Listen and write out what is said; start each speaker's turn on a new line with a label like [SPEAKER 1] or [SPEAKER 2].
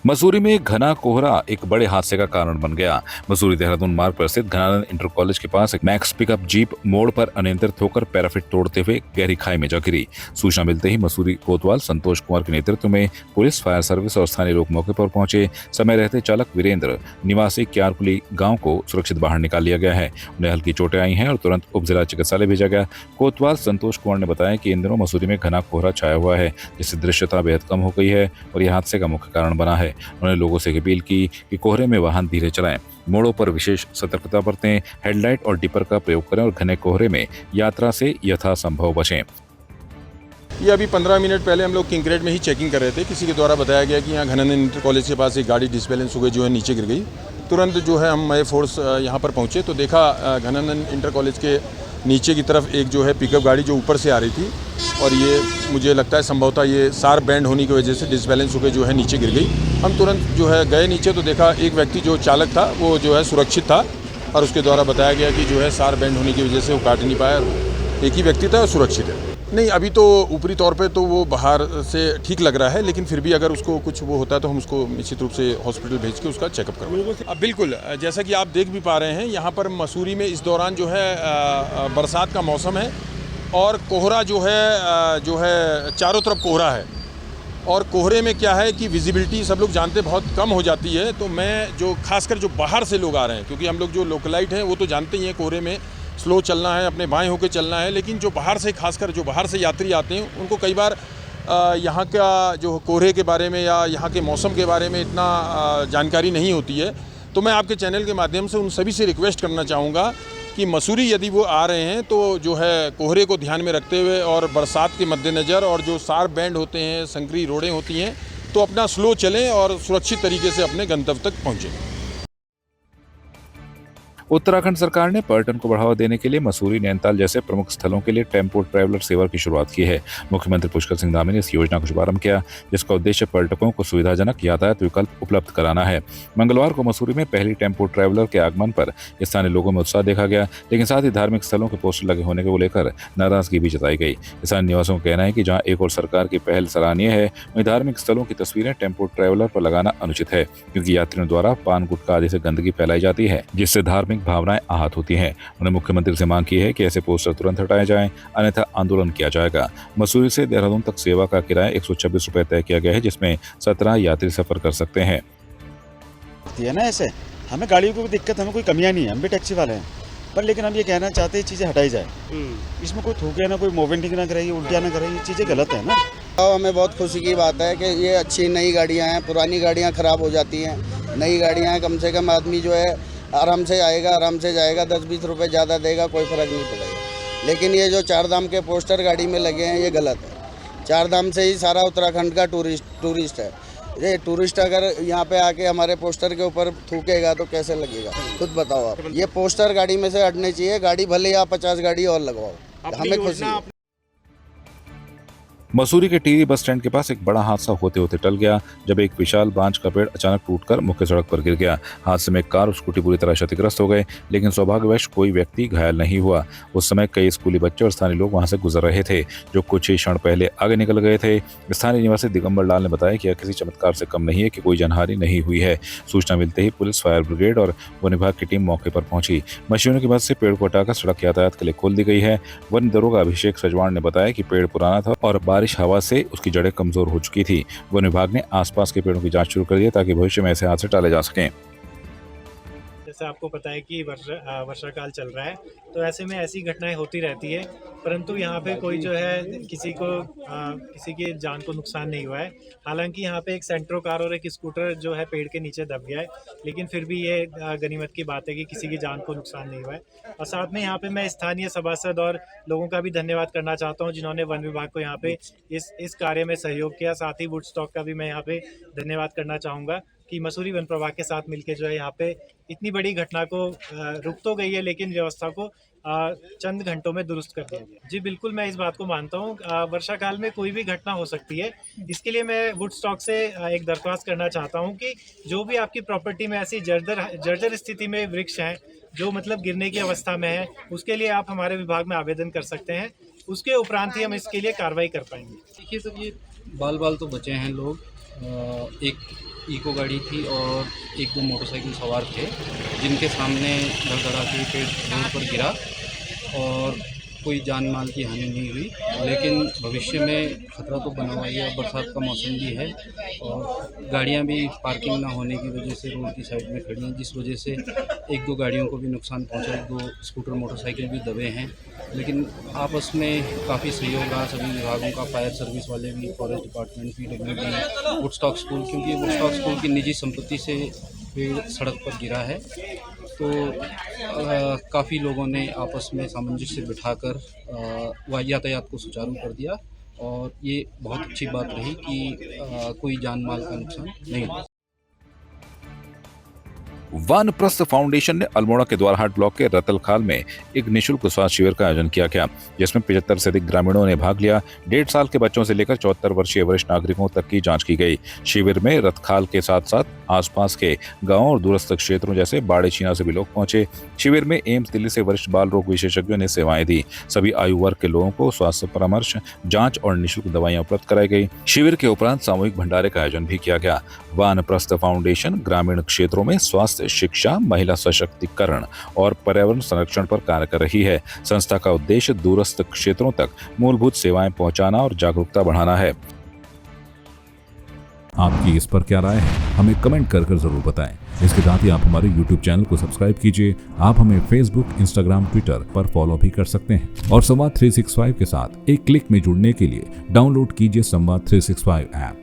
[SPEAKER 1] मसूरी में घना कोहरा एक बड़े हादसे का कारण बन गया। मसूरी देहरादून मार्ग पर स्थित घनानंद इंटर कॉलेज के पास एक मैक्स पिकअप जीप मोड़ पर अनियंत्रित होकर पैराफिट तोड़ते हुए गहरी खाई में जा गिरी। सूचना मिलते ही मसूरी कोतवाल संतोष कुमार के नेतृत्व में पुलिस, फायर सर्विस और स्थानीय लोग मौके पर पहुंचे। समय रहते चालक वीरेंद्र निवासी क्यारकुली गाँव को सुरक्षित बाहर निकाल लिया गया है। उन्हें हल्की चोटें आई हैं और तुरंत उप जिला चिकित्सालय भेजा गया। कोतवाल संतोष कुमार ने बताया कि इन दिनों मसूरी में घना कोहरा छाया हुआ है, जिससे दृश्यता बेहद कम हो गई है और यह हादसे का मुख्य कारण बना है। उन्होंने लोगों से अपील की कि कोहरे में वाहन धीरे चलाएं, मोड़ों पर विशेष सतर्कता बरतें, हेडलाइट और डिपर का प्रयोग करें और घने कोहरे में यात्रा से यथासंभव बचें।
[SPEAKER 2] ये अभी 15 मिनट पहले हम लोग किंक्रेट में ही चेकिंग कर रहे थे। किसी के द्वारा बताया गया कि यहाँ घनानंद इंटर कॉलेज के पास एक गाड़ी डिसबैलेंस हो गई, जो है नीचे गिर गई। तुरंत जो है हम नए फोर्स यहाँ पर पहुँचे तो देखा घनानंद इंटर कॉलेज के नीचे की तरफ एक जो है पिकअप गाड़ी जो ऊपर से आ रही थी, और ये मुझे लगता है संभवतः ये शार्प बैंड होने की वजह से डिसबैलेंस होकर जो है नीचे गिर गई। हम तुरंत जो है गए नीचे तो देखा एक व्यक्ति जो चालक था वो जो है सुरक्षित था, और उसके द्वारा बताया गया कि जो है शार्प बैंड होने की वजह से वो काट नहीं पाया। एक ही व्यक्ति था और सुरक्षित है। नहीं, अभी तो ऊपरी तौर पे तो वो बाहर से ठीक लग रहा है, लेकिन फिर भी अगर उसको कुछ वो होता है तो हम उसको निश्चित रूप से हॉस्पिटल भेज के उसका चेकअप करवाएंगे। अब बिल्कुल जैसा कि आप देख भी पा रहे हैं, यहाँ पर मसूरी में इस दौरान जो है बरसात का मौसम है और कोहरा जो है चारों तरफ कोहरा है। और कोहरे में क्या है कि विजिबिलिटी सब लोग जानते बहुत कम हो जाती है। तो मैं जो खासकर जो बाहर से लोग आ रहे हैं, क्योंकि हम लोग जो लोकलाइट हैं वो तो जानते ही हैं कोहरे में स्लो चलना है, अपने बाएं होकर चलना है, लेकिन जो बाहर से खासकर जो बाहर से यात्री आते हैं उनको कई बार यहाँ का जो कोहरे के बारे में या यहाँ के मौसम के बारे में इतना जानकारी नहीं होती है। तो मैं आपके चैनल के माध्यम से उन सभी से रिक्वेस्ट करना चाहूँगा कि मसूरी यदि वो आ रहे हैं तो जो है कोहरे को ध्यान में रखते हुए और बरसात के मद्देनज़र और जो शार्प बैंड होते हैं, संकरी रोडें होती हैं, तो अपना स्लो चलें और सुरक्षित तरीके से अपने गंतव्य तक पहुँचें।
[SPEAKER 1] उत्तराखंड सरकार ने पर्यटन को बढ़ावा देने के लिए मसूरी, नैनीताल जैसे प्रमुख स्थलों के लिए टेम्पो ट्रैवलर सेवा की शुरुआत की है। मुख्यमंत्री पुष्कर सिंह धामी ने इस योजना का शुभारंभ किया, जिसका उद्देश्य पर्यटकों को सुविधाजनक यातायात विकल्प उपलब्ध कराना है। मंगलवार को मसूरी में पहली टेम्पो ट्रैवलर के आगमन पर स्थानीय लोगों में उत्साह देखा गया, लेकिन साथ ही धार्मिक स्थलों के पोस्टर लगे होने को लेकर नाराजगी भी जताई गई। स्थानीय निवासियों का कहना है कि जहाँ एक और सरकार की पहल सराहनीय है, वहीं धार्मिक स्थलों की तस्वीरें टेम्पो ट्रैवलर पर लगाना अनुचित है, क्योंकि यात्रियों द्वारा पान गुटखा आदि से गंदगी फैलाई जाती है, जिससे धार्मिक भावनाएं आहत होती हैं। उन्होंने मुख्यमंत्री से मांग की है कि ऐसे पोस्टर तुरंत हटाए जाएं, अन्यथा आंदोलन किया जाएगा। मसूरी से देहरादून तक सेवा का किराया 126 रुपए तय किया गया है, जिसमें 17 यात्री सफर कर सकते हैं।
[SPEAKER 3] ना ऐसे हमें गाड़ियों को भी दिक्कत, हमें कोई कमियां नहीं है, हम भी टैक्सी वाले हैं, पर लेकिन हम ये कहना चाहते हैं चीज़ें हटाई जाए। इसमें कोई थूके ना, कोई मोमेंटिंग ना करे, उल्टियाँ ना करे, ये चीज़ें गलत है ना।
[SPEAKER 4] हमें बहुत खुशी की बात है कि ये अच्छी नई गाड़ियाँ हैं। पुरानी गाड़ियाँ ख़राब हो जाती हैं, नई गाड़ियाँ हैं, कम से कम आदमी जो है आराम से आएगा, आराम से जाएगा, 10-20 रुपए ज़्यादा देगा, कोई फ़र्क नहीं पड़ेगा। लेकिन ये जो चारधाम के पोस्टर गाड़ी में लगे हैं, ये गलत है। चारधाम से ही सारा उत्तराखंड का टूरिस्ट है। ये टूरिस्ट अगर यहाँ पे आके हमारे पोस्टर के ऊपर थूकेगा तो कैसे लगेगा, खुद बताओ आप। ये पोस्टर गाड़ी में से हटने चाहिए। गाड़ी भले आप 50 गाड़ी और लगवाओ, हमें खुशी है।
[SPEAKER 1] मसूरी के टीरी बस स्टैंड के पास एक बड़ा हादसा होते होते टल गया, जब एक विशाल बांज का पेड़ अचानक टूटकर मुख्य सड़क पर गिर गया। हादसे में कार और स्कूटी पूरी तरह क्षतिग्रस्त हो गए, लेकिन सौभाग्यवश कोई व्यक्ति घायल नहीं हुआ। उस समय कई स्कूली बच्चे और स्थानीय लोग वहां से गुजर रहे थे, जो कुछ ही क्षण पहले आगे निकल गए थे। स्थानीय निवासी दिगंबर लाल ने बताया कि यह किसी चमत्कार से कम नहीं है कि कोई जनहानि नहीं हुई है। सूचना मिलते ही पुलिस, फायर ब्रिगेड और वन विभाग की टीम मौके पर पहुंची। मशीनों की मदद से पेड़ को हटाकर सड़क यातायात के लिए खोल दी गई है। वन दरोगा अभिषेक सजवाण ने बताया कि पेड़ पुराना था और बारिश हवा से उसकी जड़ें कमजोर हो चुकी थी। वन विभाग ने आसपास के पेड़ों की जांच शुरू कर दी है, ताकि भविष्य में ऐसे हादसे टाले जा सकें।
[SPEAKER 5] जैसे आपको पता है कि वर्षा काल चल रहा है, तो ऐसे में ऐसी घटनाएं होती रहती है, परंतु यहाँ पे कोई जो है किसी की जान को नुकसान नहीं हुआ है। हालांकि यहाँ पे एक सेंट्रो कार और एक स्कूटर जो है पेड़ के नीचे दब गया है, लेकिन फिर भी ये गनीमत की बात है कि किसी की जान को नुकसान नहीं हुआ है। और साथ में यहाँ पे मैं स्थानीय सभासद और लोगों का भी धन्यवाद करना चाहता हूँ, जिन्होंने वन विभाग को यहाँ पे इस कार्य में सहयोग किया। साथ ही वुडस्टॉक का भी मैं यहाँ पे धन्यवाद करना चाहूँगा कि मसूरी वन प्रभाग के साथ मिलकर जो है यहाँ पे इतनी बड़ी घटना को रुक तो गई है, लेकिन व्यवस्था को चंद घंटों में दुरुस्त कर दिया गया। जी बिल्कुल, मैं इस बात को मानता हूँ। वर्षा काल में कोई भी घटना हो सकती है। इसके लिए मैं वुडस्टॉक से एक दरख्वास्त करना चाहता हूँ कि जो भी आपकी प्रॉपर्टी में ऐसी जर्जर स्थिति में वृक्ष हैं, जो मतलब गिरने की अवस्था में है, उसके लिए आप हमारे विभाग में आवेदन कर सकते हैं। उसके उपरांत ही हम इसके लिए कार्रवाई कर पाएंगे।
[SPEAKER 6] देखिए सर, ये बाल तो बचे हैं लोग। एक इको गाड़ी थी और एक दो मोटरसाइकिल सवार थे, जिनके सामने धड़धड़ाते पे रोड पर गिरा और कोई जान माल की हानि नहीं हुई। लेकिन भविष्य में खतरा तो बना हुआ है, बरसात का मौसम भी है और गाड़ियां भी पार्किंग ना होने की वजह से रोड की साइड में खड़ी हैं, जिस वजह से एक दो गाड़ियों को भी नुकसान पहुंचा, एक दो स्कूटर मोटरसाइकिल भी दबे हैं। लेकिन आपस में काफ़ी सहयोग रहा सभी विभागों का, फायर सर्विस वाले भी, forest department, PWD, Woodstock school, क्योंकि वुडस्टॉक स्कूल की निजी संपत्ति से पेड़ सड़क पर गिरा है। तो काफ़ी लोगों ने आपस में सामंजस्य बिठाकर यातायात को सुचारू कर दिया और ये बहुत अच्छी बात रही कि कोई जान माल का नुकसान नहीं हुआ।
[SPEAKER 1] वानप्रस्थ फाउंडेशन ने अल्मोड़ा के द्वारहाट ब्लॉक के रतलखाल में एक निःशुल्क स्वास्थ्य शिविर का आयोजन किया गया, जिसमें 75 से अधिक ग्रामीणों ने भाग लिया। 1.5 साल के बच्चों से लेकर 74 वर्षीय वरिष्ठ नागरिकों तक की जांच की गई। शिविर में रतलखाल के साथ साथ आसपास के गांवों और दूरस्थ क्षेत्रों जैसे बाड़े छीना से भी लोग पहुंचे। शिविर में एम्स दिल्ली से वरिष्ठ बाल रोग विशेषज्ञों ने सेवाएं दी। सभी आयु वर्ग के लोगों को स्वास्थ्य परामर्श, जांच और निःशुल्क दवाइयां उपलब्ध कराई गई। शिविर के उपरांत सामूहिक भंडारे का आयोजन भी किया गया। वानप्रस्थ फाउंडेशन ग्रामीण क्षेत्रों में स्वास्थ्य, शिक्षा, महिला सशक्तिकरण और पर्यावरण संरक्षण पर कार्य कर रही है। संस्था का उद्देश्य दूरस्थ क्षेत्रों तक मूलभूत सेवाएं पहुंचाना और जागरूकता बढ़ाना है।
[SPEAKER 7] आपकी इस पर क्या राय है, हमें कमेंट कर जरूर बताएं। इसके साथ ही आप हमारे YouTube चैनल को सब्सक्राइब कीजिए। आप हमें Facebook, Instagram, Twitter पर फॉलो भी कर सकते हैं और संवाद 365 के साथ एक क्लिक में जुड़ने के लिए डाउनलोड कीजिए संवाद 365 ऐप।